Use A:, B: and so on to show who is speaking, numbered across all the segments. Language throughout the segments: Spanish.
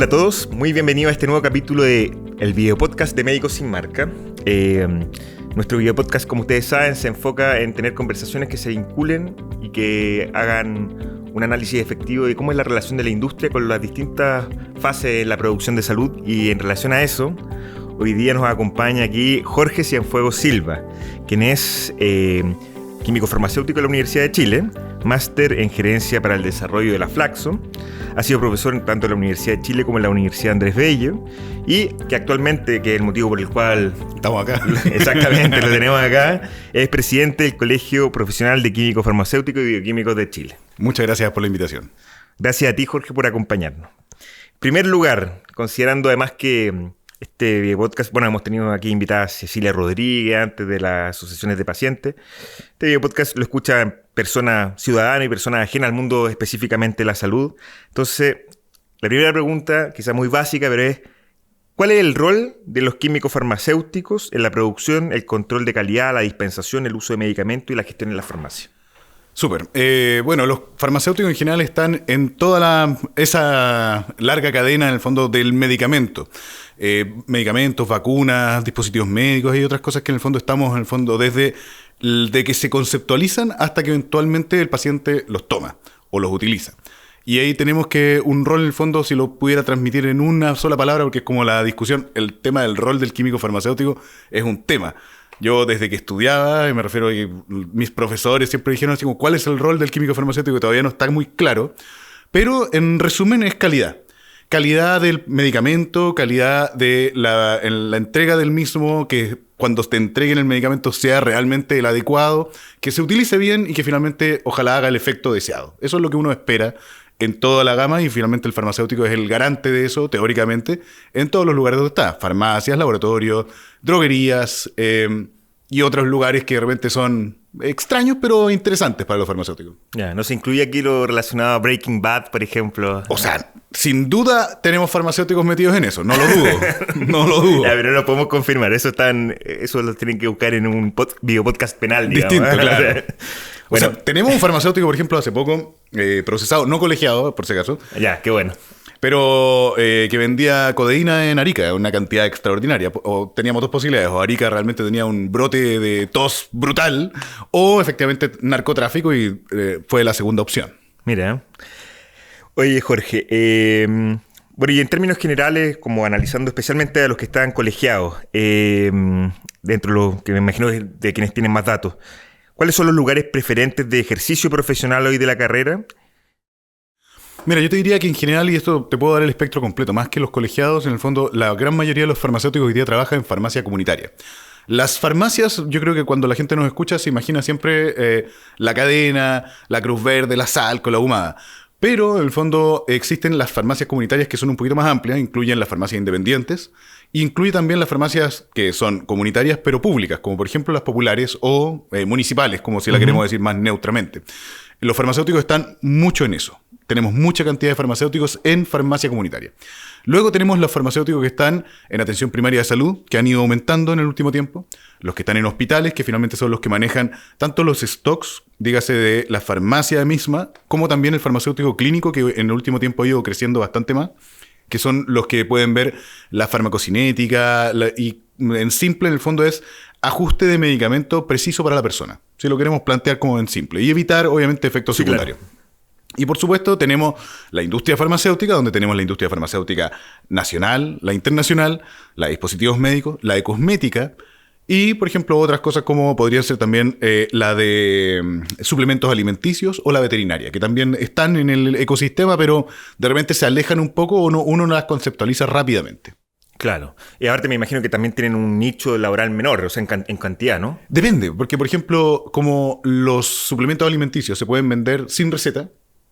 A: Hola a todos, muy bienvenidos a este nuevo capítulo de el videopodcast de Médicos Sin Marca. Nuestro videopodcast, como ustedes saben, se enfoca en tener conversaciones que se vinculen y que hagan un análisis efectivo de cómo es la relación de la industria con las distintas fases de la producción de salud. Y en relación a eso, hoy día nos acompaña aquí Jorge Cienfuegos Silva, quien es químico farmacéutico de la Universidad de Chile, máster en gerencia para el desarrollo de la Flaxo. Ha sido profesor tanto en la Universidad de Chile como en la Universidad Andrés Bello, y que actualmente, que es el motivo por el cual
B: estamos acá,
A: exactamente, lo tenemos acá, es presidente del Colegio Profesional de Químicos Farmacéuticos y Bioquímicos de Chile.
B: Muchas gracias por la invitación.
A: Gracias a ti, Jorge, por acompañarnos. En primer lugar, considerando además que este podcast, bueno, hemos tenido aquí invitada a Cecilia Rodríguez antes de las asociaciones de pacientes. Este video podcast lo escuchan personas ciudadanas y personas ajenas al mundo, específicamente la salud. Entonces, la primera pregunta, quizá muy básica, pero es: ¿cuál es el rol de los químicos farmacéuticos en la producción, el control de calidad, la dispensación, el uso de medicamentos y la gestión en la farmacia?
B: Súper. Bueno, los farmacéuticos en general están en toda esa larga cadena, en el fondo, del medicamento. Medicamentos, vacunas, dispositivos médicos y otras cosas que en el fondo estamos, en el fondo, desde de que se conceptualizan hasta que eventualmente el paciente los toma o los utiliza. Y ahí tenemos que un rol, en el fondo, si lo pudiera transmitir en una sola palabra, porque es como la discusión, el tema del rol del químico farmacéutico es un tema. Yo desde que estudiaba, me refiero a que mis profesores siempre dijeron así como, ¿cuál es el rol del químico farmacéutico? Todavía no está muy claro, pero en resumen es calidad. Calidad del medicamento, calidad de en la entrega del mismo, que cuando te entreguen el medicamento sea realmente el adecuado, que se utilice bien y que finalmente ojalá haga el efecto deseado. Eso es lo que uno espera en toda la gama, y finalmente el farmacéutico es el garante de eso, teóricamente, en todos los lugares donde está. Farmacias, laboratorios, droguerías y otros lugares que de repente son extraños, pero interesantes para los farmacéuticos.
A: Ya, no se incluye aquí lo relacionado a Breaking Bad, por ejemplo.
B: O sea, sin duda tenemos farmacéuticos metidos en eso, no lo dudo. No lo dudo.
A: Ya, pero no lo podemos confirmar. Eso lo tienen que buscar en un videopodcast penal, digamos.
B: Distinto, claro.
A: Bueno,
B: o sea, tenemos un farmacéutico, por ejemplo, hace poco, procesado, no colegiado, por si acaso.
A: Ya, qué bueno.
B: Pero que vendía codeína en Arica, una cantidad extraordinaria. O teníamos dos posibilidades: o Arica realmente tenía un brote de tos brutal, o efectivamente narcotráfico, y fue la segunda opción.
A: Mira. Oye, Jorge, bueno, y en términos generales, como analizando especialmente a los que están colegiados, dentro de lo que me imagino de quienes tienen más datos, ¿cuáles son los lugares preferentes de ejercicio profesional hoy de la carrera?
B: Mira, yo te diría que en general, y esto te puedo dar el espectro completo, más que los colegiados, en el fondo, la gran mayoría de los farmacéuticos hoy día trabajan en farmacia comunitaria. Las farmacias, yo creo que cuando la gente nos escucha se imagina siempre la cadena, la Cruz Verde, la Salco, la Ahumada. Pero, en el fondo, existen las farmacias comunitarias que son un poquito más amplias, incluyen las farmacias independientes, e incluye también las farmacias que son comunitarias pero públicas, como por ejemplo las populares o municipales, como si la queremos decir más neutramente. Los farmacéuticos están mucho en eso. Tenemos mucha cantidad de farmacéuticos en farmacia comunitaria. Luego tenemos los farmacéuticos que están en atención primaria de salud, que han ido aumentando en el último tiempo. Los que están en hospitales, que finalmente son los que manejan tanto los stocks, dígase de la farmacia misma, como también el farmacéutico clínico, que en el último tiempo ha ido creciendo bastante más, que son los que pueden ver la farmacocinética, y en simple, en el fondo, es ajuste de medicamento preciso para la persona, si lo queremos plantear como en simple, y evitar, obviamente, efectos secundarios. Claro. Y por supuesto tenemos la industria farmacéutica, donde tenemos la industria farmacéutica nacional, la internacional, la de dispositivos médicos, la de cosmética y, por ejemplo, otras cosas como podrían ser también la de suplementos alimenticios o la veterinaria, que también están en el ecosistema, pero de repente se alejan un poco o uno no las conceptualiza rápidamente.
A: Claro. Y aparte me imagino que también tienen un nicho laboral menor, o sea, en cantidad, ¿no?
B: Depende, porque, por ejemplo, como los suplementos alimenticios se pueden vender sin receta,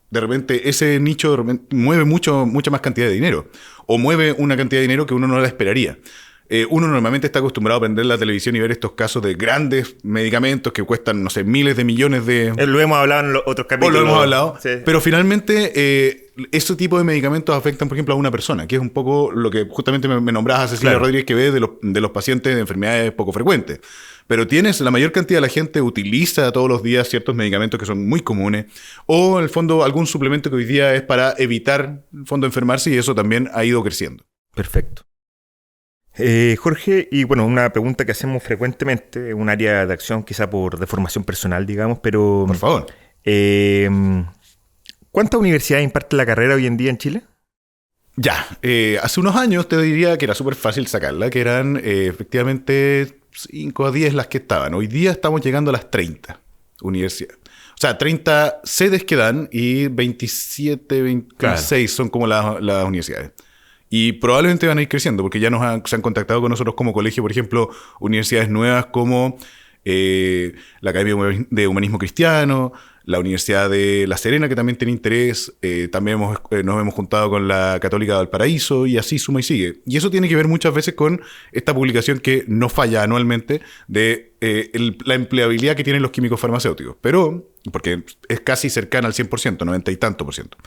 B: de repente ese nicho mueve mucha más cantidad de dinero, o mueve una cantidad de dinero que uno no la esperaría. uno normalmente está acostumbrado a prender la televisión y ver estos casos de grandes medicamentos que cuestan, no sé, miles de millones de...
A: Lo hemos hablado en los otros capítulos.
B: Lo hemos hablado.
A: Sí.
B: Pero finalmente, ese tipo de medicamentos afectan, por ejemplo, a una persona, que es un poco lo que justamente me nombrabas, Cecilia
A: Claro.
B: Rodríguez, que ve de los pacientes de enfermedades poco frecuentes. Pero la mayor cantidad de la gente utiliza todos los días ciertos medicamentos que son muy comunes, o en el fondo algún suplemento que hoy día es para evitar, en el fondo, enfermarse, y eso también ha ido creciendo.
A: Perfecto. Jorge, y bueno, una pregunta que hacemos frecuentemente, un área de acción quizá por deformación personal, digamos, pero...
B: Por favor.
A: ¿Cuántas universidades imparten la carrera hoy en día en Chile?
B: Ya, hace unos años te diría que era súper fácil sacarla, que eran efectivamente 5 a 10 las que estaban. Hoy día estamos llegando a las 30 universidades. O sea, 30 sedes que dan y 27, 26 son como las universidades. Y probablemente van a ir creciendo porque ya se han contactado con nosotros como colegio, por ejemplo, universidades nuevas como la Academia de Humanismo Cristiano, la Universidad de La Serena, que también tiene interés. También nos hemos juntado con la Católica de Valparaíso y así suma y sigue. Y eso tiene que ver muchas veces con esta publicación que no falla anualmente de la empleabilidad que tienen los químicos farmacéuticos. Pero, porque es casi cercana al 100%, 90 y tanto por ciento.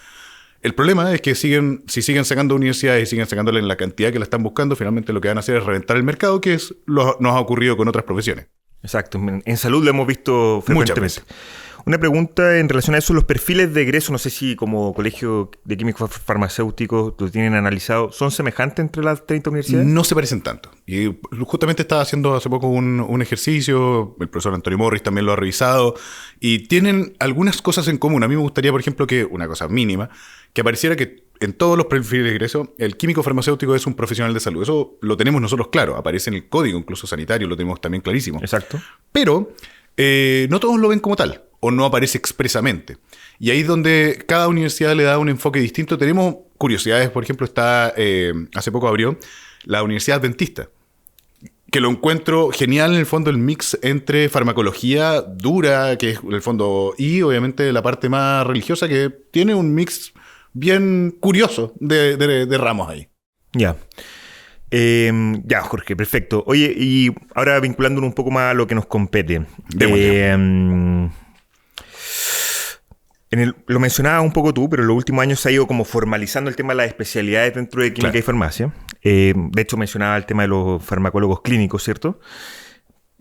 B: El problema es que si siguen sacando universidades y siguen sacándole en la cantidad que la están buscando, finalmente lo que van a hacer es reventar el mercado, que nos ha ocurrido con otras profesiones.
A: Exacto. En salud lo hemos visto frecuentemente. Una pregunta en relación a eso, los perfiles de egreso, no sé si como colegio de químicos farmacéuticos lo tienen analizado, ¿son semejantes entre las 30 universidades?
B: No se parecen tanto. Y justamente estaba haciendo hace poco un ejercicio, el profesor Antonio Morris también lo ha revisado, y tienen algunas cosas en común. A mí me gustaría, por ejemplo, que una cosa mínima, que apareciera que en todos los perfiles de egreso, el químico farmacéutico es un profesional de salud. Eso lo tenemos nosotros claro, aparece en el código, incluso sanitario, lo tenemos también clarísimo.
A: Exacto.
B: Pero no todos lo ven como tal, o no aparece expresamente. Y ahí es donde cada universidad le da un enfoque distinto. Tenemos curiosidades, por ejemplo, hace poco abrió la Universidad Adventista, que lo encuentro genial en el fondo, el mix entre farmacología dura, que es el fondo, y obviamente la parte más religiosa, que tiene un mix bien curioso de ramos ahí.
A: Ya. Ya, Jorge, perfecto. Oye, y ahora vinculándonos un poco más a lo que nos compete. Lo mencionabas un poco tú, pero en los últimos años se ha ido como formalizando el tema de las especialidades dentro de química y farmacia. De hecho, mencionaba el tema de los farmacólogos clínicos, ¿cierto?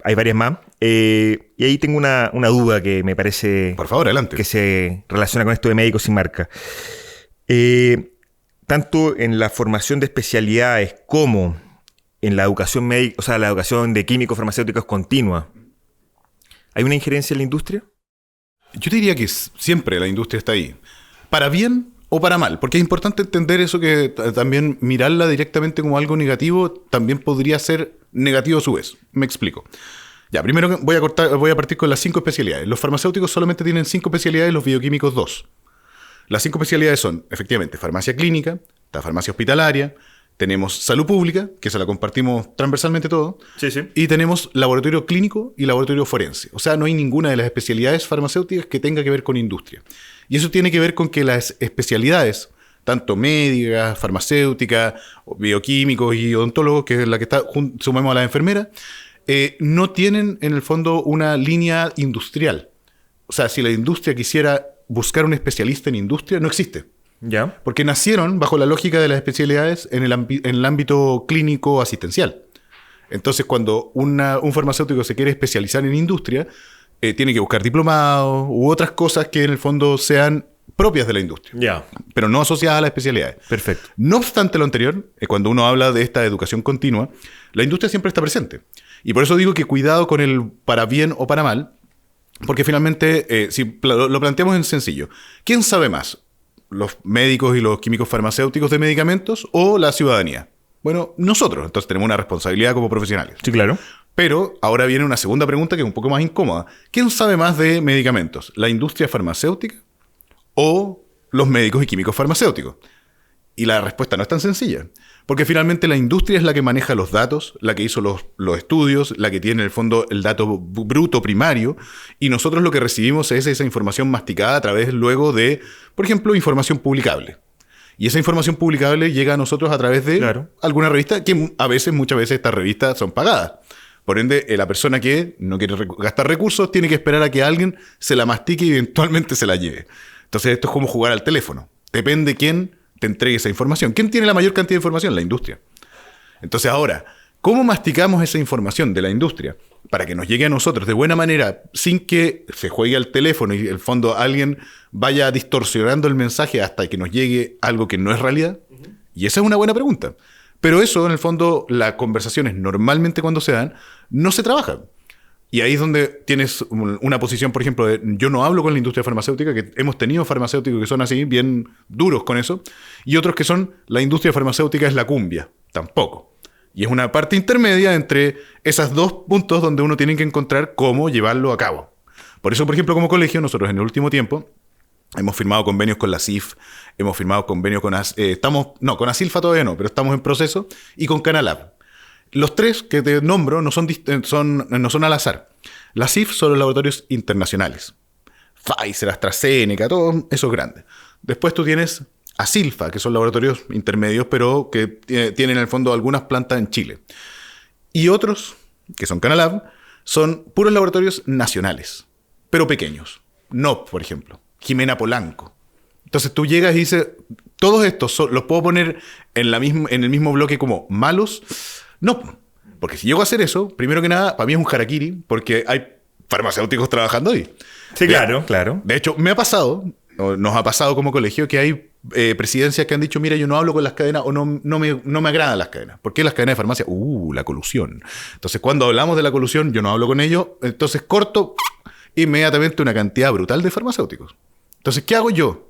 A: Hay varias más. Y ahí tengo una duda que me parece...
B: Por favor, adelante.
A: Que se relaciona con esto de Médicos Sin Marca. Tanto en la formación de especialidades como en la educación médica, o sea, la educación de químicos farmacéuticos continua, ¿hay una injerencia en la industria?
B: Yo te diría que siempre la industria está ahí. Para bien o para mal. Porque es importante entender eso, que también mirarla directamente como algo negativo también podría ser negativo a su vez. Me explico. Ya, primero voy a partir con las 5 especialidades. Los farmacéuticos solamente tienen 5 especialidades, los bioquímicos 2. Las 5 especialidades son, efectivamente, farmacia clínica, la farmacia hospitalaria, tenemos salud pública, que se la compartimos transversalmente todo,
A: Sí, sí.
B: y tenemos laboratorio clínico y laboratorio forense. O sea, no hay ninguna de las especialidades farmacéuticas que tenga que ver con industria. Y eso tiene que ver con que las especialidades, tanto médicas, farmacéuticas, bioquímicos y odontólogos, que es la que sumemos a las enfermeras, no tienen en el fondo una línea industrial. O sea, si la industria quisiera buscar un especialista en industria, no existe.
A: Ya.
B: Porque nacieron bajo la lógica de las especialidades en el ámbito clínico asistencial. Entonces, cuando un farmacéutico se quiere especializar en industria, tiene que buscar diplomados u otras cosas que en el fondo sean propias de la industria,
A: Ya.
B: pero no asociadas a las especialidades.
A: Perfecto.
B: No obstante lo anterior, cuando uno habla de esta educación continua, la industria siempre está presente. Y por eso digo que cuidado con el para bien o para mal, porque finalmente, si lo planteamos en sencillo, ¿quién sabe más? ¿Los médicos y los químicos farmacéuticos de medicamentos o la ciudadanía? Bueno, nosotros. Entonces tenemos una responsabilidad como profesionales.
A: Sí, claro.
B: Pero ahora viene una segunda pregunta que es un poco más incómoda. ¿Quién sabe más de medicamentos? ¿La industria farmacéutica o los médicos y químicos farmacéuticos? Y la respuesta no es tan sencilla. Porque finalmente la industria es la que maneja los datos, la que hizo los estudios, la que tiene en el fondo el dato bruto primario, y nosotros lo que recibimos es esa información masticada a través luego de, por ejemplo, información publicable. Y esa información publicable llega a nosotros a través de alguna revista, que muchas veces estas revistas son pagadas. Por ende, la persona que no quiere gastar recursos tiene que esperar a que alguien se la mastique y eventualmente se la lleve. Entonces esto es como jugar al teléfono. Depende quién te entregue esa información. ¿Quién tiene la mayor cantidad de información? La industria. Entonces ahora, ¿cómo masticamos esa información de la industria para que nos llegue a nosotros de buena manera sin que se juegue al teléfono y en el fondo alguien vaya distorsionando el mensaje hasta que nos llegue algo que no es realidad? Y esa es una buena pregunta. Pero eso, en el fondo, las conversaciones normalmente cuando se dan, no se trabajan. Y ahí es donde tienes una posición, por ejemplo, de yo no hablo con la industria farmacéutica, que hemos tenido farmacéuticos que son así, bien duros con eso, y otros que son la industria farmacéutica es la cumbia, tampoco. Y es una parte intermedia entre esos dos puntos donde uno tiene que encontrar cómo llevarlo a cabo. Por eso, por ejemplo, como colegio, nosotros en el último tiempo hemos firmado convenios con la CIF, hemos firmado convenios con con ASILFA todavía no, pero estamos en proceso, y con Canalab. Los tres que te nombro no son al azar. La CIF son los laboratorios internacionales. Pfizer, AstraZeneca, todos esos grandes. Después tú tienes ASILFA, que son laboratorios intermedios, pero que tienen en el fondo algunas plantas en Chile. Y otros, que son Canalab, son puros laboratorios nacionales, pero pequeños. NOP, por ejemplo. Jimena Polanco. Entonces tú llegas y dices, todos estos los puedo poner en el mismo bloque como malos. No, porque si llego a hacer eso, primero que nada, para mí es un harakiri, porque hay farmacéuticos trabajando ahí.
A: Sí, claro.
B: De hecho, nos ha pasado como colegio que hay presidencias que han dicho, mira, yo no hablo con las cadenas o no me agradan las cadenas. ¿Por qué las cadenas de farmacia? La colusión. Entonces, cuando hablamos de la colusión, yo no hablo con ellos, entonces corto inmediatamente una cantidad brutal de farmacéuticos. Entonces, ¿qué hago yo?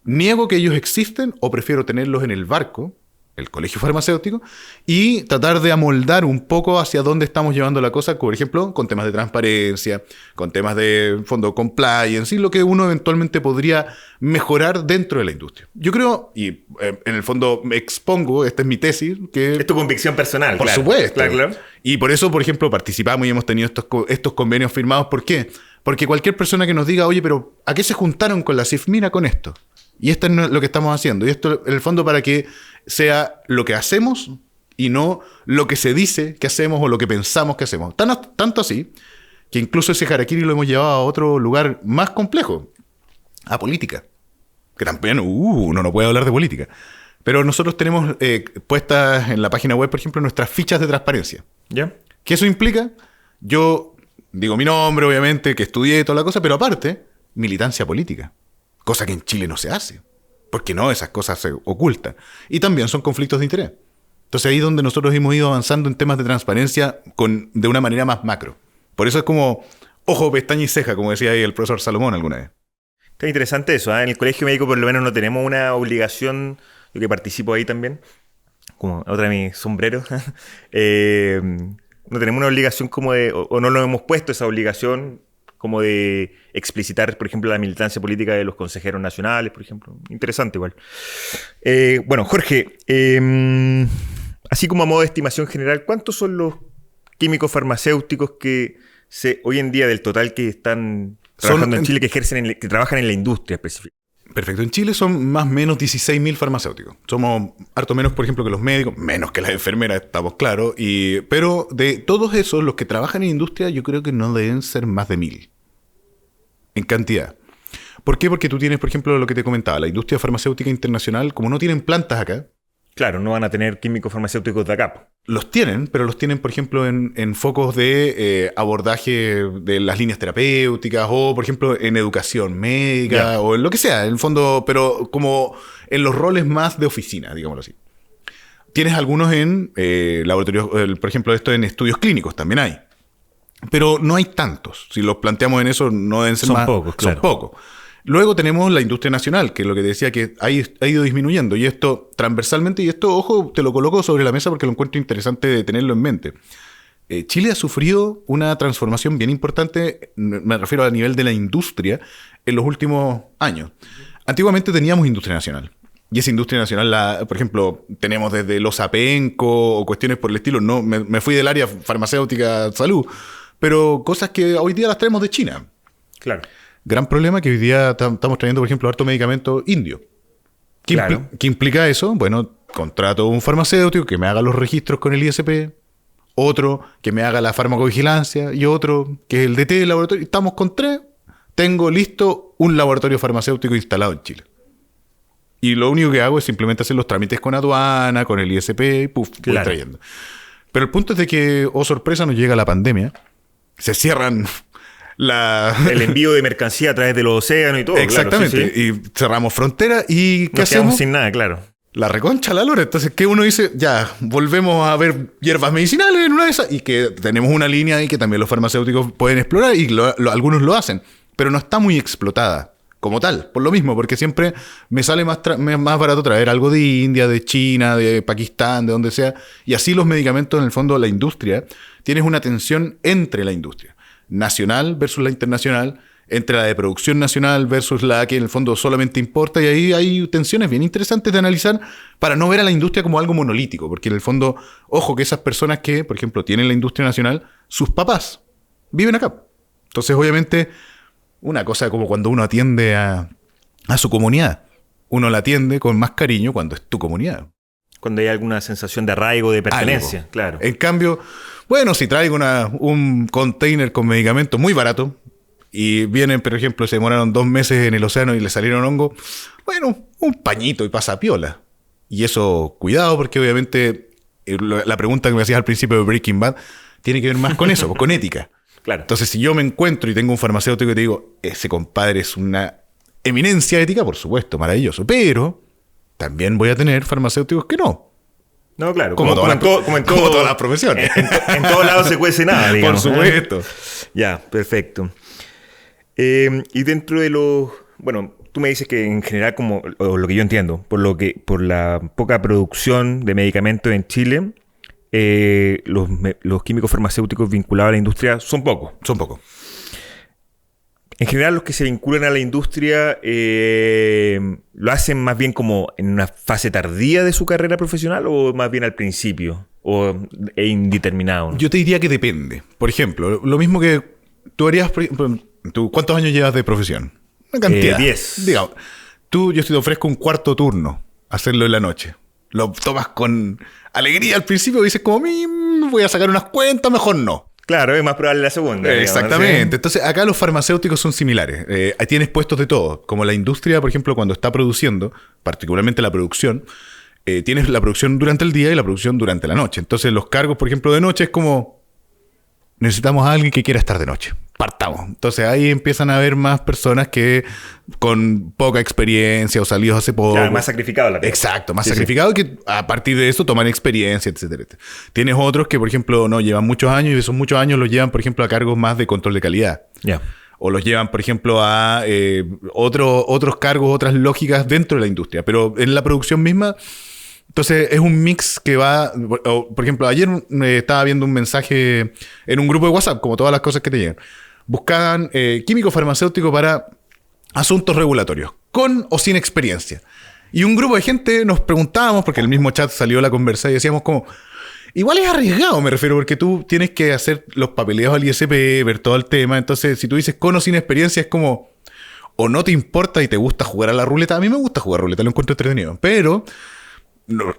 B: ¿Niego que ellos existen o prefiero tenerlos en el barco, el colegio farmacéutico, y tratar de amoldar un poco hacia dónde estamos llevando la cosa, por ejemplo, con temas de transparencia, con temas de fondo compliance, y lo que uno eventualmente podría mejorar dentro de la industria? Yo creo, y en el fondo me expongo, esta es mi tesis, que
A: es tu convicción personal.
B: Por supuesto. Claro. Y por eso, por ejemplo, participamos y hemos tenido estos convenios firmados. ¿Por qué? Porque cualquier persona que nos diga, oye, pero ¿a qué se juntaron con la CIF? Mira, con esto. Y esto es lo que estamos haciendo. Y esto, en el fondo, para que sea lo que hacemos y no lo que se dice que hacemos o lo que pensamos que hacemos. Tanto así que incluso ese harakiri lo hemos llevado a otro lugar más complejo, a política. Que también uno no puede hablar de política. Pero nosotros tenemos puestas en la página web, por ejemplo, nuestras fichas de transparencia.
A: ¿Ya?
B: ¿Qué eso implica? Yo digo mi nombre, obviamente, que estudié y toda la cosa, pero aparte, militancia política. Cosa que en Chile no se hace. Porque no, esas cosas se ocultan. Y también son conflictos de interés. Entonces ahí es donde nosotros hemos ido avanzando en temas de transparencia de una manera más macro. Por eso es como ojo, pestaña y ceja, como decía ahí el profesor Salomón alguna vez.
A: Qué interesante eso, ¿eh? En el colegio médico por lo menos no tenemos una obligación, yo que participo ahí también, como otra de mis sombreros, no tenemos una obligación como de, o no nos hemos puesto esa obligación como de explicitar, por ejemplo, la militancia política de los consejeros nacionales, por ejemplo. Interesante igual. Bueno, Jorge, así como a modo de estimación general, ¿cuántos son los químicos farmacéuticos que hoy en día del total que están trabajando en Chile, que trabajan en la industria específica?
B: Perfecto. En Chile son más o menos 16.000 farmacéuticos. Somos harto menos, por ejemplo, que los médicos, menos que las enfermeras, estamos claros. Pero de todos esos, los que trabajan en industria, yo creo que no deben ser más de 1.000. En cantidad. ¿Por qué? Porque tú tienes, por ejemplo, lo que te comentaba, la industria farmacéutica internacional, como no tienen plantas acá.
A: Claro, no van a tener químicos farmacéuticos de acá.
B: Los tienen, pero los tienen, por ejemplo, en focos de abordaje de las líneas terapéuticas o, por ejemplo, en educación médica o en lo que sea, en el fondo, pero como en los roles más de oficina, digámoslo así. Tienes algunos en laboratorios, por ejemplo, esto en estudios clínicos también hay. Pero no hay tantos. Si los planteamos en eso, no deben ser más.
A: Pocos, claro.
B: Son pocos. Luego tenemos la industria nacional, que es lo que te decía que ha ido disminuyendo. Y esto transversalmente, y esto, ojo, te lo coloco sobre la mesa porque lo encuentro interesante de tenerlo en mente. Chile ha sufrido una transformación bien importante, me refiero a nivel de la industria, en los últimos años. Antiguamente teníamos industria nacional. Y esa industria nacional, por ejemplo, tenemos desde los APENCO o cuestiones por el estilo. No, me fui del área farmacéutica salud. Pero cosas que hoy día las traemos de China.
A: Claro.
B: Gran problema que hoy día estamos trayendo, por ejemplo, harto medicamento indio.
A: Claro.
B: ¿Qué implica eso? Bueno, contrato un farmacéutico que me haga los registros con el ISP, otro que me haga la farmacovigilancia y otro que es el DT del laboratorio. Estamos con 3. Tengo listo un laboratorio farmacéutico instalado en Chile. Y lo único que hago es simplemente hacer los trámites con aduana, con el ISP y voy trayendo. Pero el punto es de que, oh sorpresa, nos llega la pandemia. Se cierran
A: el envío de mercancía a través de los océanos y todo.
B: Exactamente.
A: Claro, sí.
B: Y cerramos fronteras y ¿qué
A: Nos quedamos
B: hacemos?
A: sin nada, claro.
B: La reconcha la lora. Entonces, ¿qué uno dice? Ya, volvemos a ver hierbas medicinales en una de esas y que tenemos una línea ahí que también los farmacéuticos pueden explorar y algunos lo hacen. Pero no está muy explotada como tal, por lo mismo, porque siempre me sale más barato traer algo de India, de China, de Pakistán, de donde sea. Y así los medicamentos, en el fondo, la industria, tienes una tensión entre la industria nacional versus la internacional, entre la de producción nacional versus la que en el fondo solamente importa, y ahí hay tensiones bien interesantes de analizar para no ver a la industria como algo monolítico, porque en el fondo, ojo que esas personas que, por ejemplo, tienen la industria nacional, sus papás viven acá. Entonces, obviamente, una cosa como cuando uno atiende a su comunidad, uno la atiende con más cariño cuando es tu comunidad.
A: Cuando hay alguna sensación de arraigo, de pertenencia,
B: algo.
A: Claro.
B: En cambio, bueno, si traigo un container con medicamentos muy barato y vienen, por ejemplo, se demoraron 2 meses en el océano y le salieron hongos, bueno, un pañito y pasa piola. Y eso, cuidado, porque obviamente la pregunta que me hacías al principio de Breaking Bad tiene que ver más con eso, con ética.
A: Claro.
B: Entonces, si yo me encuentro y tengo un farmacéutico y te digo, ese compadre es una eminencia ética, por supuesto, maravilloso, pero también voy a tener farmacéuticos que no.
A: No, claro.
B: Como todas las profesiones.
A: En todos lados se cuece nada, digamos.
B: Por supuesto.
A: Ya, perfecto. Y dentro de los... Bueno, tú me dices que en general, como o lo que yo entiendo, por la poca producción de medicamentos en Chile, los químicos farmacéuticos vinculados a la industria son pocos.
B: Son pocos.
A: En general, los que se vinculan a la industria lo hacen más bien como en una fase tardía de su carrera profesional o más bien al principio o indeterminado, ¿no?
B: Yo te diría que depende. Por ejemplo, lo mismo que tú harías... ¿Tú cuántos años llevas de profesión? Una cantidad.
A: 10.
B: Digamos, yo te ofrezco un cuarto turno, hacerlo en la noche. Lo tomas con alegría al principio y dices como, voy a sacar unas cuentas, mejor no.
A: Claro, es más probable la segunda.
B: Exactamente.
A: Digamos, ¿sí?
B: Entonces, acá los farmacéuticos son similares. Ahí tienes puestos de todo. Como la industria, por ejemplo, cuando está produciendo, particularmente la producción, tienes la producción durante el día y la producción durante la noche. Entonces, los cargos, por ejemplo, de noche es como, necesitamos a alguien que quiera estar de noche. Partamos. Entonces, ahí empiezan a haber más personas que con poca experiencia o salidos hace poco.
A: Claro, más sacrificado la pega.
B: Exacto, más sacrificado que a partir de eso toman experiencia, etcétera, etcétera. Tienes otros que, por ejemplo, no llevan muchos años y esos muchos años los llevan, por ejemplo, a cargos más de control de calidad.
A: Ya.
B: O los llevan, por ejemplo, a otros cargos, otras lógicas dentro de la industria. Pero en la producción misma, entonces es un mix que va... Por ejemplo, ayer estaba viendo un mensaje en un grupo de WhatsApp, como todas las cosas que te llegan. Buscaban químico farmacéutico para asuntos regulatorios, con o sin experiencia. Y un grupo de gente nos preguntábamos, porque en el mismo chat salió la conversa y decíamos como... Igual es arriesgado, me refiero, porque tú tienes que hacer los papeleos al ISP, ver todo el tema. Entonces, si tú dices con o sin experiencia, es como... O no te importa y te gusta jugar a la ruleta. A mí me gusta jugar ruleta, lo encuentro entretenido. Pero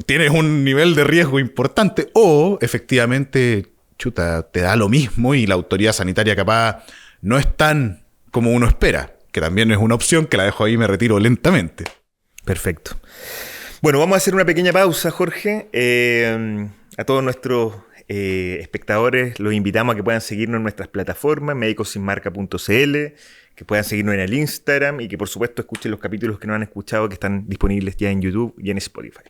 B: tienes un nivel de riesgo importante. O, efectivamente, chuta, te da lo mismo y la autoridad sanitaria capaz no es tan como uno espera. Que también es una opción que la dejo ahí y me retiro lentamente.
A: Perfecto. Bueno, vamos a hacer una pequeña pausa, Jorge. A todos nuestros espectadores los invitamos a que puedan seguirnos en nuestras plataformas, medicosinmarca.cl, que puedan seguirnos en el Instagram y que por supuesto escuchen los capítulos que no han escuchado, que están disponibles ya en YouTube y en Spotify.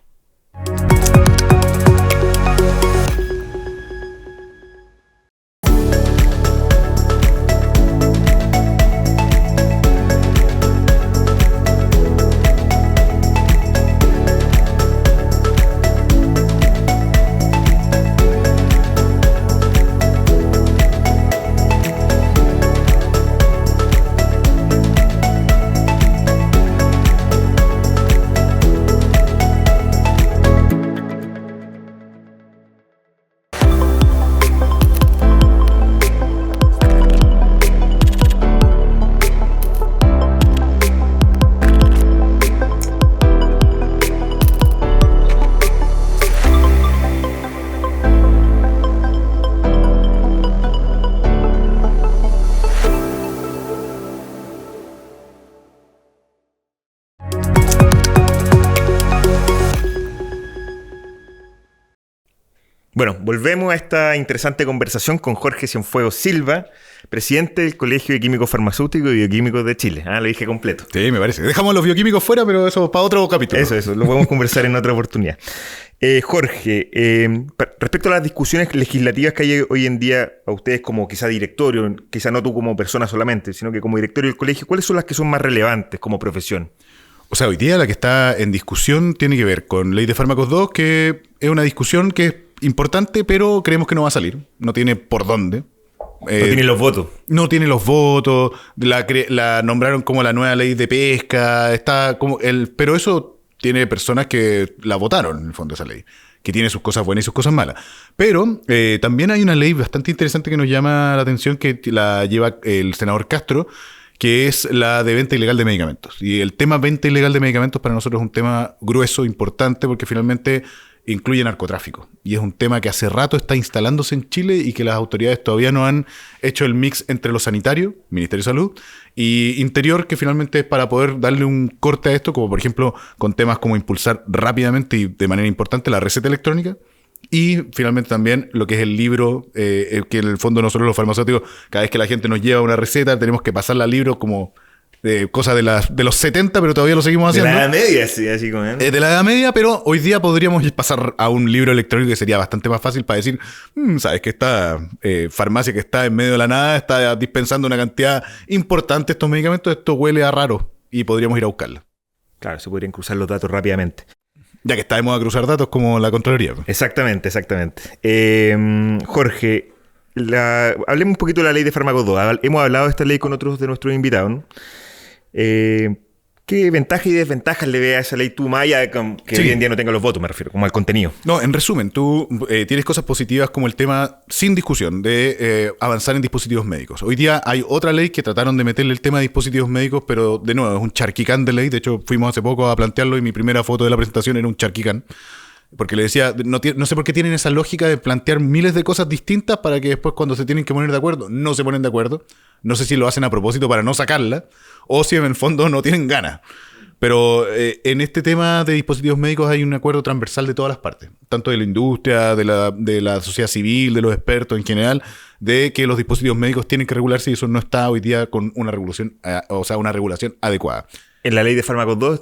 A: Bueno, volvemos a esta interesante conversación con Jorge Cienfuegos Silva, presidente del Colegio de Químicos Farmacéuticos y Bioquímicos de Chile. Lo dije completo.
B: Sí, me parece. Dejamos a los bioquímicos fuera, pero eso para otro capítulo.
A: Eso, lo podemos conversar en otra oportunidad. Jorge, respecto a las discusiones legislativas que hay hoy en día, a ustedes como quizá directorio, quizá no tú como persona solamente, sino que como directorio del colegio, ¿cuáles son las que son más relevantes como profesión?
B: O sea, hoy día la que está en discusión tiene que ver con Ley de Fármacos 2, que es una discusión que es importante, pero creemos que no va a salir. No tiene por dónde.
A: No tiene los votos.
B: No tiene los votos. La nombraron como la nueva ley de pesca. Pero eso tiene personas que la votaron, en el fondo, esa ley. Que tiene sus cosas buenas y sus cosas malas. Pero también hay una ley bastante interesante que nos llama la atención, que la lleva el senador Castro, que es la de venta ilegal de medicamentos. Y el tema venta ilegal de medicamentos para nosotros es un tema grueso, importante, porque finalmente incluye narcotráfico. Y es un tema que hace rato está instalándose en Chile y que las autoridades todavía no han hecho el mix entre lo sanitario, Ministerio de Salud, y Interior, que finalmente es para poder darle un corte a esto, como por ejemplo con temas como impulsar rápidamente y de manera importante la receta electrónica. Y finalmente también lo que es el libro, que en el fondo nosotros los farmacéuticos, cada vez que la gente nos lleva una receta, tenemos que pasarla al libro como cosa de los 70, pero todavía lo seguimos haciendo.
A: De la Edad Media, sí, así como.
B: De la Edad Media, pero hoy día podríamos pasar a un libro electrónico que sería bastante más fácil para decir, sabes que esta farmacia que está en medio de la nada está dispensando una cantidad importante de estos medicamentos, esto huele a raro y podríamos ir a buscarla.
A: Claro, se podrían cruzar los datos rápidamente.
B: Ya que está de moda cruzar datos como la Contraloría.
A: Exactamente. Jorge, hablemos un poquito de la ley de fármacos 2. Hemos hablado de esta ley con otros de nuestros invitados, ¿no? ¿Qué ventajas y desventajas le ve a esa ley tú, más allá de que hoy en día no tenga los votos, me refiero, como al contenido?
B: No, en resumen, tú tienes cosas positivas como el tema, sin discusión, de avanzar en dispositivos médicos. Hoy día hay otra ley que trataron de meterle el tema de dispositivos médicos, pero de nuevo, es un charquicán de ley. De hecho, fuimos hace poco a plantearlo y mi primera foto de la presentación era un charquicán. Porque le decía, no sé por qué tienen esa lógica de plantear miles de cosas distintas para que después cuando se tienen que poner de acuerdo, no se ponen de acuerdo. No sé si lo hacen a propósito para no sacarla o si en el fondo no tienen ganas. Pero en este tema de dispositivos médicos hay un acuerdo transversal de todas las partes, tanto de la industria, de la sociedad civil, de los expertos en general, de que los dispositivos médicos tienen que regularse y eso no está hoy día con una regulación, una regulación adecuada.
A: En la ley de fármacos 2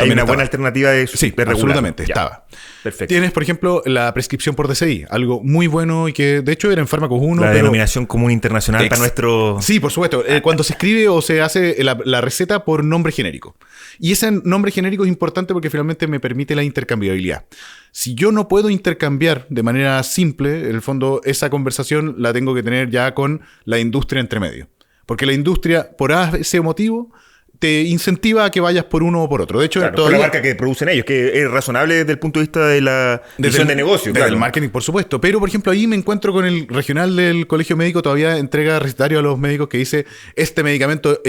B: hay
A: una buena alternativa de
B: regular. Absolutamente, estaba.
A: Perfecto.
B: Tienes, por ejemplo, la prescripción por DCI, algo muy bueno y que de hecho era en fármacos 1.
A: La denominación común internacional para nuestro...
B: Sí, por supuesto. Cuando se escribe o se hace la receta por nombre genérico. Y ese nombre genérico es importante porque finalmente me permite la intercambiabilidad. Si yo no puedo intercambiar de manera simple, en el fondo esa conversación la tengo que tener ya con la industria entre medio. Porque la industria, por ese motivo, te incentiva a que vayas por uno o por otro. De hecho,
A: claro, todavía... por la marca que producen ellos, que es razonable desde el punto de vista de la visión de negocio.
B: Desde el marketing, por supuesto. Pero, por ejemplo, ahí me encuentro con el regional del Colegio Médico, todavía entrega recetario a los médicos que dice, este medicamento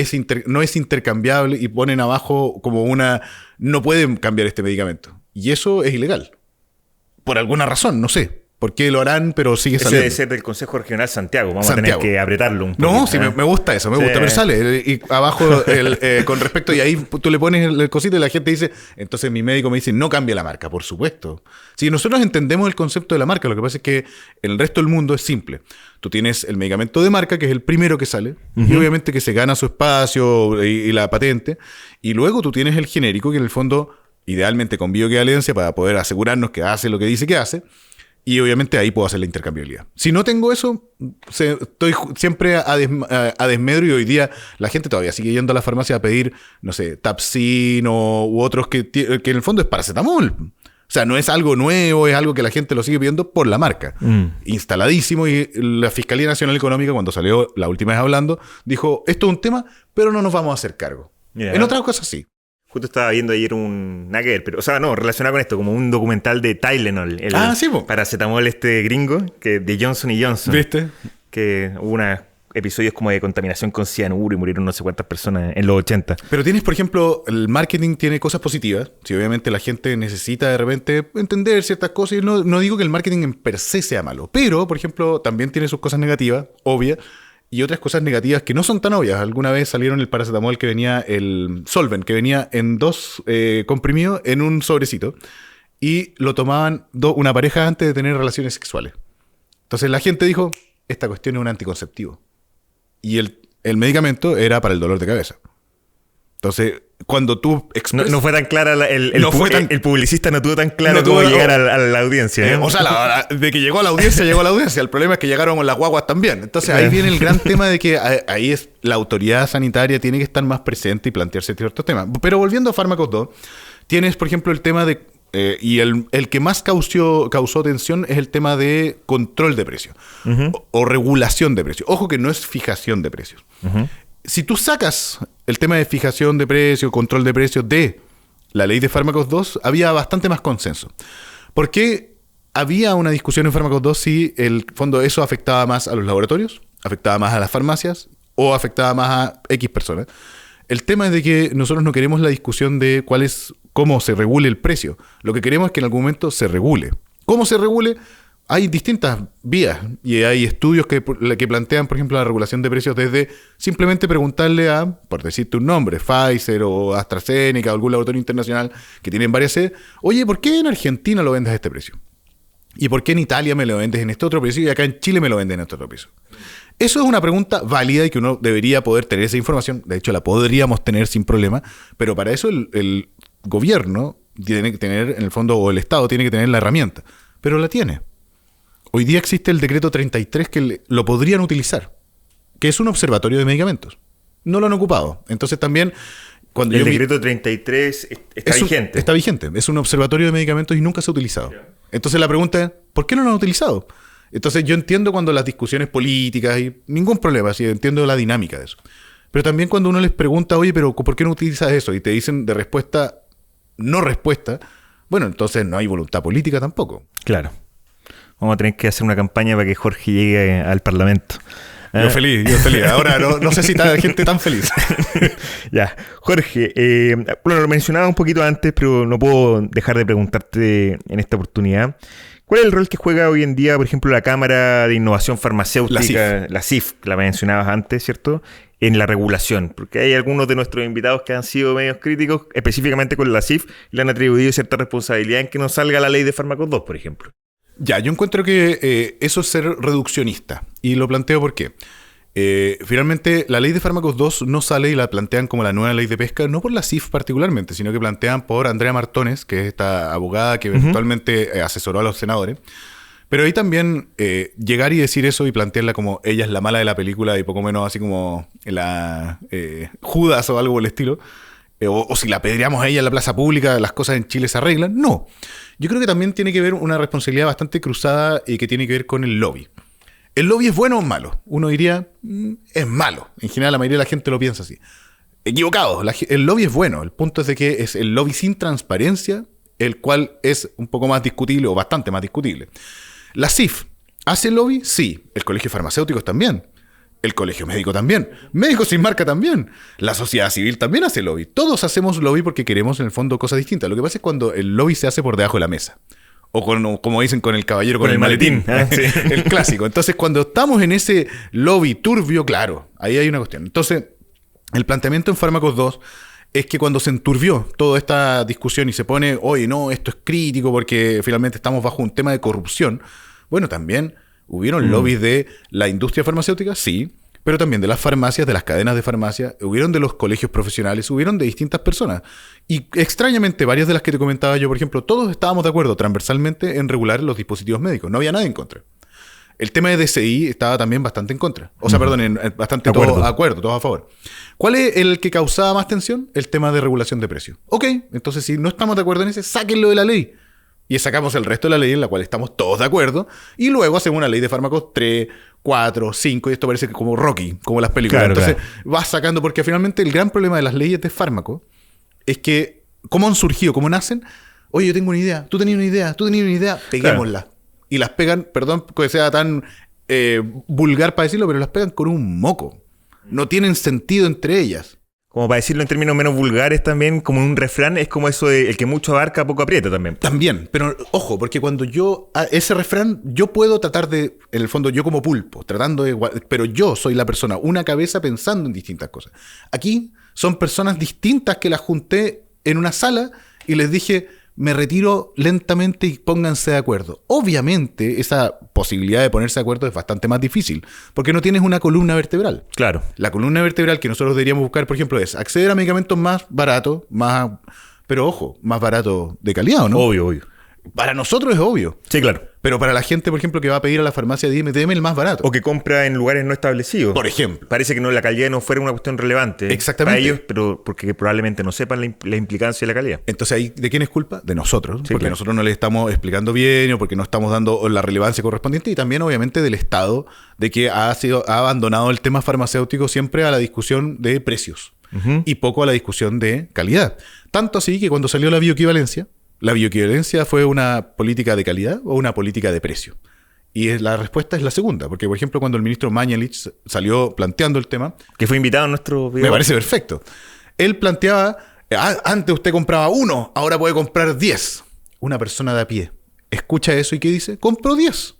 B: no es intercambiable, y ponen abajo como no pueden cambiar este medicamento. Y eso es ilegal. Por alguna razón, no sé. ¿Por qué lo harán? Pero sigue saliendo.
A: Ese debe ser del Consejo Regional Santiago. Vamos a tener que apretarlo un poco.
B: No, sí, me gusta eso, pero sale. Y abajo, con respecto, y ahí tú le pones el cosito y la gente dice, entonces mi médico me dice, no cambia la marca, por supuesto. Si nosotros entendemos el concepto de la marca, lo que pasa es que en el resto del mundo es simple. Tú tienes el medicamento de marca, que es el primero que sale, y obviamente que se gana su espacio y la patente, y luego tú tienes el genérico, que en el fondo, idealmente con bioequivalencia, para poder asegurarnos que hace lo que dice que hace. Y obviamente ahí puedo hacer la intercambiabilidad. Si no tengo eso, estoy siempre a desmedro, y hoy día la gente todavía sigue yendo a la farmacia a pedir, no sé, Tapsin u otros que en el fondo es paracetamol. O sea, no es algo nuevo, es algo que la gente lo sigue pidiendo por la marca. Instaladísimo, y la Fiscalía Nacional Económica, cuando salió la última vez hablando, dijo, esto es un tema, pero no nos vamos a hacer cargo. En otras cosas sí.
A: Justo estaba viendo ayer nada que ver, pero, relacionado con esto, como un documental de Tylenol.
B: Sí,
A: paracetamol gringo, de Johnson & Johnson.
B: ¿Viste?
A: Que hubo unos episodios como de contaminación con cianuro y murieron no sé cuántas personas en los 80.
B: Pero tienes, por ejemplo, el marketing tiene cosas positivas. Si obviamente la gente necesita de repente entender ciertas cosas, y no digo que el marketing en per se sea malo, pero, por ejemplo, también tiene sus cosas negativas, obvias, y otras cosas negativas que no son tan obvias. Alguna vez salieron el paracetamol el Solven, que venía en 2 comprimidos en un sobrecito. y lo tomaban una pareja antes de tener relaciones sexuales. Entonces la gente dijo, esta cuestión es un anticonceptivo. Y el medicamento era para el dolor de cabeza. Entonces, cuando tú
A: no fue tan clara, el publicista no tuvo tan claro cómo llegar a la audiencia.
B: O sea, de que llegó a la audiencia, llegó a la audiencia. El problema es que llegaron con las guaguas también. Entonces ahí viene el gran tema de que ahí es la autoridad sanitaria tiene que estar más presente y plantearse ciertos temas. Pero volviendo a Fármacos 2, tienes, por ejemplo, el tema de... y el que más causó tensión es el tema de control de precios o regulación de precios. Ojo que no es fijación de precios. Si tú sacas el tema de fijación de precios, control de precios de la ley de Fármacos 2, había bastante más consenso. Porque había una discusión en Fármacos 2 si el fondo eso afectaba más a los laboratorios, afectaba más a las farmacias o afectaba más a X personas. El tema es de que nosotros no queremos la discusión de cómo se regule el precio. Lo que queremos es que en algún momento se regule. ¿Cómo se regule? Hay distintas vías y hay estudios que plantean, por ejemplo, la regulación de precios desde simplemente preguntarle por decirte un nombre, Pfizer o AstraZeneca o algún laboratorio internacional que tienen varias sedes, oye, ¿por qué en Argentina lo vendes a este precio? ¿Y por qué en Italia me lo vendes en este otro precio y acá en Chile me lo venden en este otro precio? Eso es una pregunta válida y que uno debería poder tener esa información. De hecho, la podríamos tener sin problema, pero para eso el gobierno tiene que tener, en el fondo, o el Estado tiene que tener la herramienta. Pero la tiene. Hoy día existe el decreto 33 que lo podrían utilizar, que es un observatorio de medicamentos. No lo han ocupado. Entonces también... cuando
A: el decreto 33 está vigente.
B: Está vigente. Es un observatorio de medicamentos y nunca se ha utilizado. Entonces la pregunta es, ¿por qué no lo han utilizado? Entonces yo entiendo cuando las discusiones políticas y ningún problema, sí, entiendo la dinámica de eso. Pero también cuando uno les pregunta, oye, pero ¿por qué no utilizas eso? Y te dicen de respuesta, no respuesta, bueno, entonces no hay voluntad política tampoco.
A: Claro. Vamos a tener que hacer una campaña para que Jorge llegue al Parlamento.
B: Yo feliz. Ahora no sé si hay gente tan feliz.
A: Ya, Jorge, bueno, lo mencionaba un poquito antes, pero no puedo dejar de preguntarte en esta oportunidad. ¿Cuál es el rol que juega hoy en día, por ejemplo, la Cámara de Innovación Farmacéutica, la CIF, que la mencionabas antes, ¿cierto?, en la regulación? Porque hay algunos de nuestros invitados que han sido medios críticos, específicamente con la CIF, y le han atribuido cierta responsabilidad en que no salga la ley de Fármacos 2, por ejemplo.
B: Ya, yo encuentro que eso es ser reduccionista. Y lo planteo porque finalmente la ley de Fármacos 2 no sale y la plantean como la nueva ley de pesca, no por la CIF particularmente, sino que plantean por Andrea Martones, que es esta abogada que eventualmente asesoró a los senadores. Pero ahí también llegar y decir eso y plantearla como ella es la mala de la película y poco menos así como la Judas o algo por el estilo. O si la apedreamos a ella en la plaza pública, las cosas en Chile se arreglan. No. Yo creo que también tiene que ver una responsabilidad bastante cruzada y que tiene que ver con el lobby. ¿El lobby es bueno o malo? Uno diría, es malo. En general, la mayoría de la gente lo piensa así. Equivocado. El lobby es bueno. El punto es de que es el lobby sin transparencia, el cual es un poco más discutible o bastante más discutible. La CIF, ¿hace lobby? Sí. El Colegio de Farmacéuticos también. El Colegio Médico también. Médicos Sin Marca también. La sociedad civil también hace lobby. Todos hacemos lobby porque queremos, en el fondo, cosas distintas. Lo que pasa es cuando el lobby se hace por debajo de la mesa. O como dicen con el caballero con el maletín. Sí. El clásico. Entonces, cuando estamos en ese lobby turbio, claro, ahí hay una cuestión. Entonces, el planteamiento en Fármacos 2 es que cuando se enturbió toda esta discusión y se pone, oye, no, esto es crítico porque finalmente estamos bajo un tema de corrupción, bueno, también hubieron lobbies de la industria farmacéutica, sí, pero también de las farmacias, de las cadenas de farmacia, hubieron de los colegios profesionales, hubieron de distintas personas. Y extrañamente, varias de las que te comentaba yo, por ejemplo, todos estábamos de acuerdo transversalmente en regular los dispositivos médicos. No había nadie en contra. El tema de DCI estaba también bastante en contra. O sea, perdón, bastante todos a favor. ¿Cuál es el que causaba más tensión? El tema de regulación de precios. Ok, entonces si no estamos de acuerdo en ese, sáquenlo de la ley. Y sacamos el resto de la ley en la cual estamos todos de acuerdo. Y luego hacemos una ley de fármacos 3, 4, 5. Y esto parece como Rocky, como las películas. Claro, entonces vas sacando, porque finalmente el gran problema de las leyes de fármacos es que, ¿cómo han surgido? ¿Cómo nacen? Oye, yo tengo una idea, tú tenías una idea, tú tenías una idea, peguémosla. Claro. Y las pegan, perdón que sea tan vulgar para decirlo, pero las pegan con un moco. No tienen sentido entre ellas.
A: Como para decirlo en términos menos vulgares también, como un refrán, es como eso de el que mucho abarca, poco aprieta también.
B: También, pero ojo, porque cuando ese refrán, yo puedo tratar de, en el fondo, yo como pulpo, pero yo soy la persona, una cabeza pensando en distintas cosas. Aquí son personas distintas que las junté en una sala y les dije, me retiro lentamente y pónganse de acuerdo. Obviamente, esa posibilidad de ponerse de acuerdo es bastante más difícil, porque no tienes una columna vertebral.
A: Claro.
B: La columna vertebral que nosotros deberíamos buscar, por ejemplo, es acceder a medicamentos más baratos, pero ojo, más baratos de calidad, ¿o no?
A: Obvio.
B: Para nosotros es obvio.
A: Sí, claro.
B: Pero para la gente, por ejemplo, que va a pedir a la farmacia, deme el más barato.
A: O que compra en lugares no establecidos.
B: Por ejemplo.
A: Parece que la calidad no fuera una cuestión relevante.
B: Exactamente.
A: Para ellos, pero porque probablemente no sepan la implicancia de la calidad.
B: Entonces, ¿ahí de quién es culpa? De nosotros.
A: Sí,
B: porque
A: claro.
B: nosotros no le estamos explicando bien o porque no estamos dando la relevancia correspondiente. Y también, obviamente, del Estado, de que ha abandonado el tema farmacéutico siempre a la discusión de precios y poco a la discusión de calidad. Tanto así que cuando salió la bioequivalencia fue una política de calidad o una política de precio. Y la respuesta es la segunda, porque por ejemplo cuando el ministro Mañalich salió planteando el tema,
A: que fue invitado a nuestro video.
B: Me parece perfecto. Él planteaba, antes usted compraba 1, ahora puede comprar 10. Una persona de a pie escucha eso y ¿qué dice? Compro 10.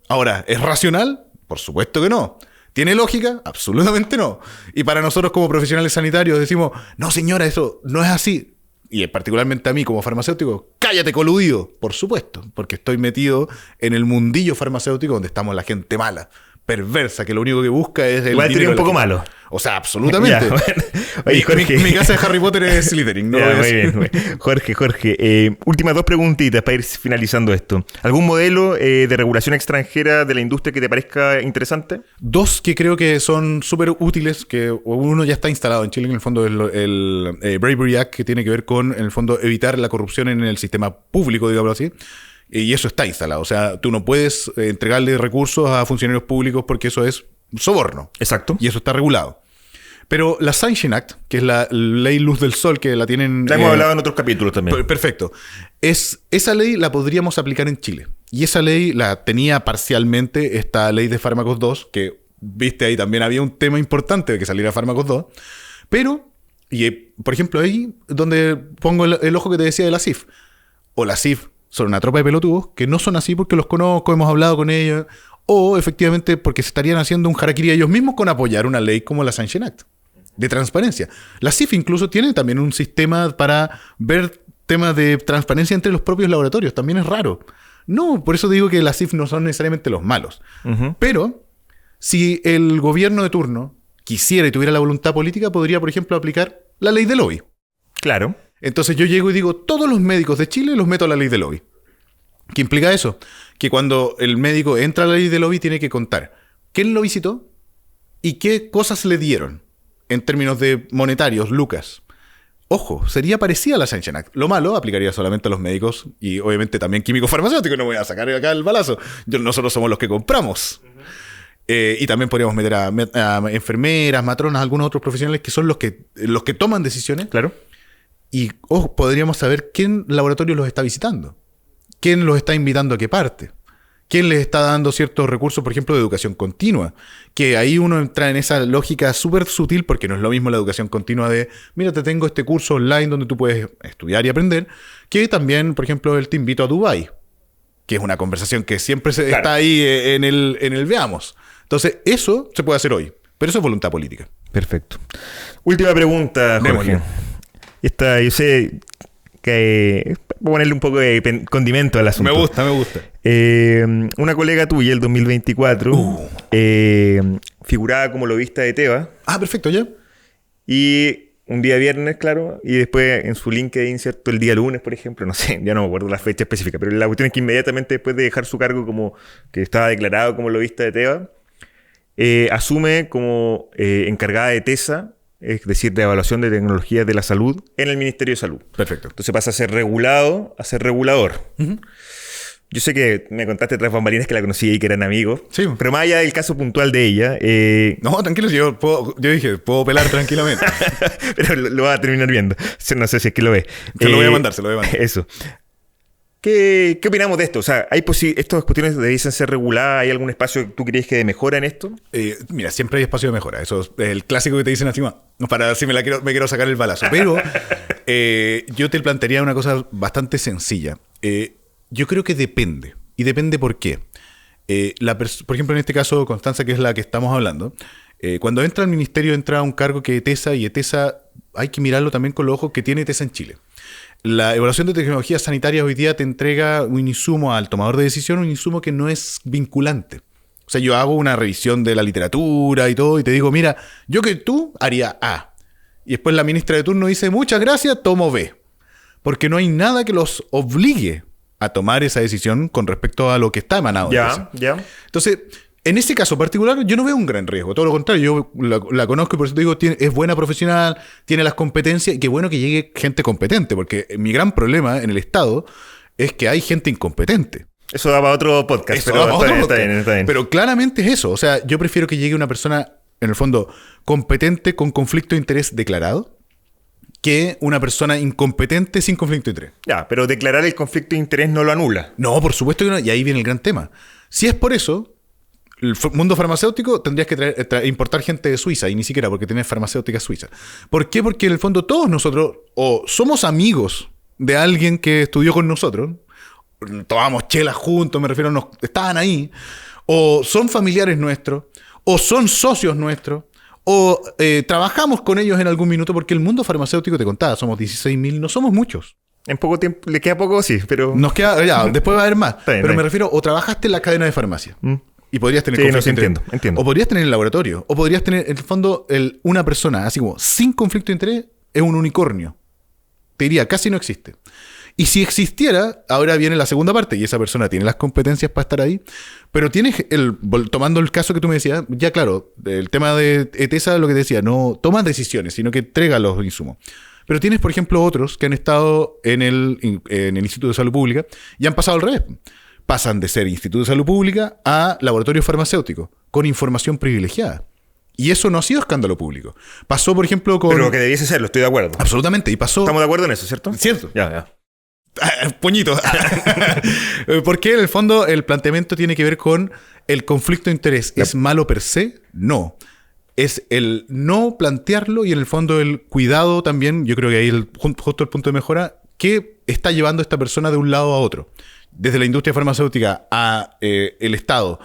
B: Ahora, ¿es racional? Por supuesto que no. ¿Tiene lógica? Absolutamente no. Y para nosotros como profesionales sanitarios decimos, no señora, eso no es así. Y particularmente a mí como farmacéutico, cállate coludido, por supuesto, porque estoy metido en el mundillo farmacéutico donde estamos la gente mala, perversa, que lo único que busca es el
A: igual
B: dinero.
A: Un poco malo.
B: O sea, absolutamente.
A: Ya, bueno. Oye, Jorge.
B: Mi casa de Harry Potter es Slytherin. ¿No?
A: Ya, muy bien. Jorge, últimas 2 preguntitas para ir finalizando esto. ¿Algún modelo de regulación extranjera de la industria que te parezca interesante?
B: 2 que creo que son súper útiles, que uno ya está instalado en Chile, en el fondo el Bravery Act, que tiene que ver con, en el fondo, evitar la corrupción en el sistema público, digámoslo así. Y eso está instalado. O sea, tú no puedes entregarle recursos a funcionarios públicos porque eso es soborno.
A: Exacto.
B: Y eso está regulado. Pero la Sunshine Act, que es la ley Luz del Sol, que la tienen...
A: La hemos hablado en otros capítulos también.
B: Perfecto. Esa ley la podríamos aplicar en Chile. Y esa ley la tenía parcialmente esta ley de fármacos 2, que, viste, ahí también había un tema importante de que saliera fármacos 2. Pero, por ejemplo, ahí donde pongo el ojo que te decía de la CIF. O la CIF son una tropa de pelotudos que no son así porque los conozco, hemos hablado con ellos, o efectivamente porque se estarían haciendo un harakiri ellos mismos con apoyar una ley como la Sunshine Act de transparencia. La CIF incluso tiene también un sistema para ver temas de transparencia entre los propios laboratorios. También es raro. No, por eso digo que las CIF no son necesariamente los malos. Pero si el gobierno de turno quisiera y tuviera la voluntad política, podría, por ejemplo, aplicar la ley de lobby.
A: Claro.
B: Entonces yo llego y digo, todos los médicos de Chile los meto a la ley de lobby. ¿Qué implica eso? Que cuando el médico entra a la ley de lobby tiene que contar quién lo visitó y qué cosas le dieron en términos de monetarios, lucas. Ojo, sería parecida a la Sunshine Act. Lo malo aplicaría solamente a los médicos y obviamente también químicos farmacéuticos. No voy a sacar acá el balazo. Nosotros somos los que compramos. Y también podríamos meter a enfermeras, matronas, algunos otros profesionales que son los que toman decisiones.
A: Claro.
B: Y podríamos saber quién laboratorio los está visitando, quién los está invitando a qué parte, quién les está dando ciertos recursos, por ejemplo, de educación continua. Que ahí uno entra en esa lógica súper sutil, porque no es lo mismo la educación continua de, mira, te tengo este curso online donde tú puedes estudiar y aprender, que también, por ejemplo, el te invito a Dubái, que es una conversación que siempre está ahí en el veamos. Entonces, eso se puede hacer hoy, pero eso es voluntad política.
A: Perfecto. Última pregunta, Jorge.
B: Démosle.
A: Esta, yo sé que voy a ponerle un poco de condimento al asunto.
B: Me gusta.
A: Una colega tuya, el 2024, figuraba como lobista de Teva.
B: Ah, perfecto, ya.
A: Y un día viernes, claro, y después en su LinkedIn, ¿cierto? El día lunes, por ejemplo, no sé, ya no me acuerdo la fecha específica, pero la cuestión es que inmediatamente después de dejar su cargo como que estaba declarado como lobista de Teva, asume como encargada de TESA, es decir, de evaluación de tecnologías de la salud en el Ministerio de Salud. Perfecto. Entonces pasa a ser regulado a ser regulador. Yo sé que me contaste tras bambalinas que la conocí y que eran amigos. Sí. Pero más allá del caso puntual de ella...
B: No, tranquilo, yo dije, puedo pelar tranquilamente.
A: Pero lo va a terminar viendo. No sé si es que lo ve.
B: Se lo voy a mandar.
A: Eso. ¿Qué opinamos de esto? O sea, ¿estas cuestiones debiesen ser reguladas? ¿Hay algún espacio que tú crees que de mejora en esto?
B: Mira, siempre hay espacio de mejora. Eso es el clásico que te dicen encima. Para si me quiero sacar el balazo. Pero yo te plantearía una cosa bastante sencilla. Yo creo que depende. ¿Y depende por qué? Por ejemplo, en este caso, Constanza, que es la que estamos hablando, cuando entra al ministerio, entra a un cargo que ETESA, y ETESA hay que mirarlo también con los ojos que tiene ETESA en Chile. La evaluación de tecnologías sanitarias hoy día te entrega un insumo al tomador de decisión, un insumo que no es vinculante. O sea, yo hago una revisión de la literatura y todo y te digo, mira, yo que tú haría A. Y después la ministra de turno dice, muchas gracias, tomo B. Porque no hay nada que los obligue a tomar esa decisión con respecto a lo que está emanado.
A: Ya.
B: Entonces, en ese caso particular, yo no veo un gran riesgo. Todo lo contrario, yo la conozco y por eso te digo, es buena profesional, tiene las competencias y qué bueno que llegue gente competente, porque mi gran problema en el Estado es que hay gente incompetente.
A: Eso da para otro podcast, está bien.
B: Pero claramente es eso. O sea, yo prefiero que llegue una persona, en el fondo, competente con conflicto de interés declarado, que una persona incompetente sin conflicto de interés.
A: Ya, pero declarar el conflicto de interés no lo anula.
B: No, por supuesto que no. Y ahí viene el gran tema. Si es por eso, el mundo farmacéutico tendrías que importar gente de Suiza, y ni siquiera porque tienes farmacéutica suiza. ¿Por qué? Porque en el fondo todos nosotros o somos amigos de alguien que estudió con nosotros, tomábamos chelas juntos, me refiero, estaban ahí, o son familiares nuestros, o son socios nuestros, o trabajamos con ellos en algún minuto, porque el mundo farmacéutico, te contaba, somos 16.000, no somos muchos.
A: En poco tiempo, le queda poco, sí, pero...
B: Nos queda, ya, después va a haber más.
A: Bien,
B: pero me refiero, o trabajaste en la cadena de farmacia, y podrías tener
A: conflicto
B: de interés.
A: Entiendo.
B: O podrías tener en el laboratorio, o podrías tener, en el fondo, una persona, así como, sin conflicto de interés, es un unicornio. Te diría, casi no existe. Y si existiera, ahora viene la segunda parte, y esa persona tiene las competencias para estar ahí, pero tienes, tomando el caso que tú me decías, ya claro, el tema de ETESA, lo que te decía, no toma decisiones, sino que entrega los insumos. Pero tienes, por ejemplo, otros que han estado en el Instituto de Salud Pública y han pasado al revés. Pasan de ser Instituto de Salud Pública a laboratorio farmacéutico, con información privilegiada. Y eso no ha sido escándalo público. Pasó, por ejemplo, con...
A: Pero que debiese serlo, estoy de acuerdo.
B: Absolutamente, y pasó...
A: Estamos de acuerdo en eso, ¿cierto?
B: Cierto.
A: Ya.
B: Puñito. Porque en el fondo el planteamiento tiene que ver con el conflicto de interés. ¿Es malo per se? No. Es el no plantearlo y en el fondo el cuidado también, yo creo que ahí justo el punto de mejora, que está llevando esta persona de un lado a otro. Desde la industria farmacéutica a el Estado.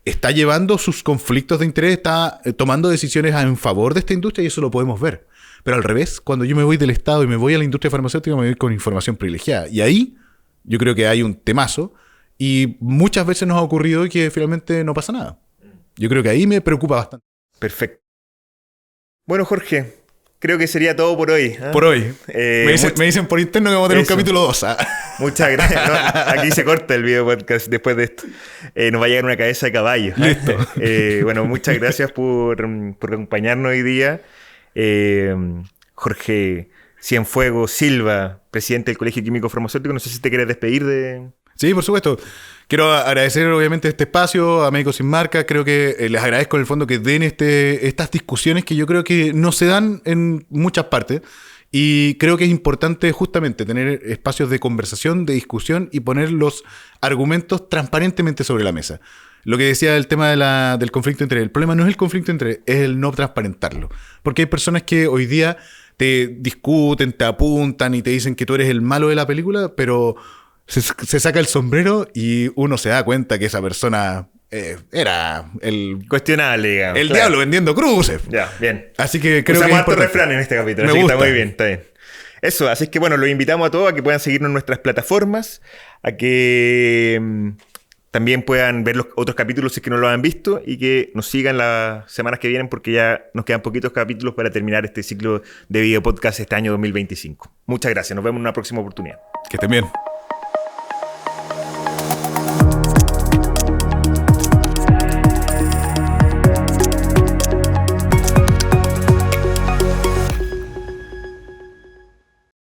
B: Está llevando sus conflictos de interés, está tomando decisiones en favor de esta industria y eso lo podemos ver. Pero al revés, cuando yo me voy del Estado y me voy a la industria farmacéutica, me voy con información privilegiada. Y ahí yo creo que hay un temazo y muchas veces nos ha ocurrido que finalmente no pasa nada. Yo creo que ahí me preocupa bastante.
A: Perfecto. Bueno, Jorge, creo que sería todo por hoy.
B: Por hoy. Me dicen por interno que vamos a tener un capítulo 2.
A: Muchas gracias. No, aquí se corta el video podcast después de esto. Nos va a llegar una cabeza de caballo.
B: Listo.
A: Bueno, muchas gracias por acompañarnos hoy día. Jorge Cienfuegos Silva, presidente del Colegio Químico Farmacéutico. No sé si te quieres despedir de...
B: Sí, por supuesto. Quiero agradecer obviamente este espacio a Médicos Sin Marca. Creo que les agradezco en el fondo que den estas discusiones que yo creo que no se dan en muchas partes. Y creo que es importante justamente tener espacios de conversación, de discusión y poner los argumentos transparentemente sobre la mesa. Lo que decía del tema del conflicto de interés. El problema no es el conflicto de interés, es el no transparentarlo. Porque hay personas que hoy día te discuten, te apuntan y te dicen que tú eres el malo de la película, pero se saca el sombrero y uno se da cuenta que esa persona era el...
A: Cuestionable, digamos.
B: El diablo vendiendo cruces.
A: Ya, bien.
B: Así que creo que
A: usamos harto refrán en este capítulo.
B: Me gusta.
A: Está muy bien, está bien. Eso, así que bueno, los invitamos a todos a que puedan seguirnos en nuestras plataformas, a que... también puedan ver los otros capítulos si es que no lo han visto y que nos sigan las semanas que vienen porque ya nos quedan poquitos capítulos para terminar este ciclo de video podcast este año 2025. Muchas gracias. Nos vemos en una próxima oportunidad.
B: Que estén bien.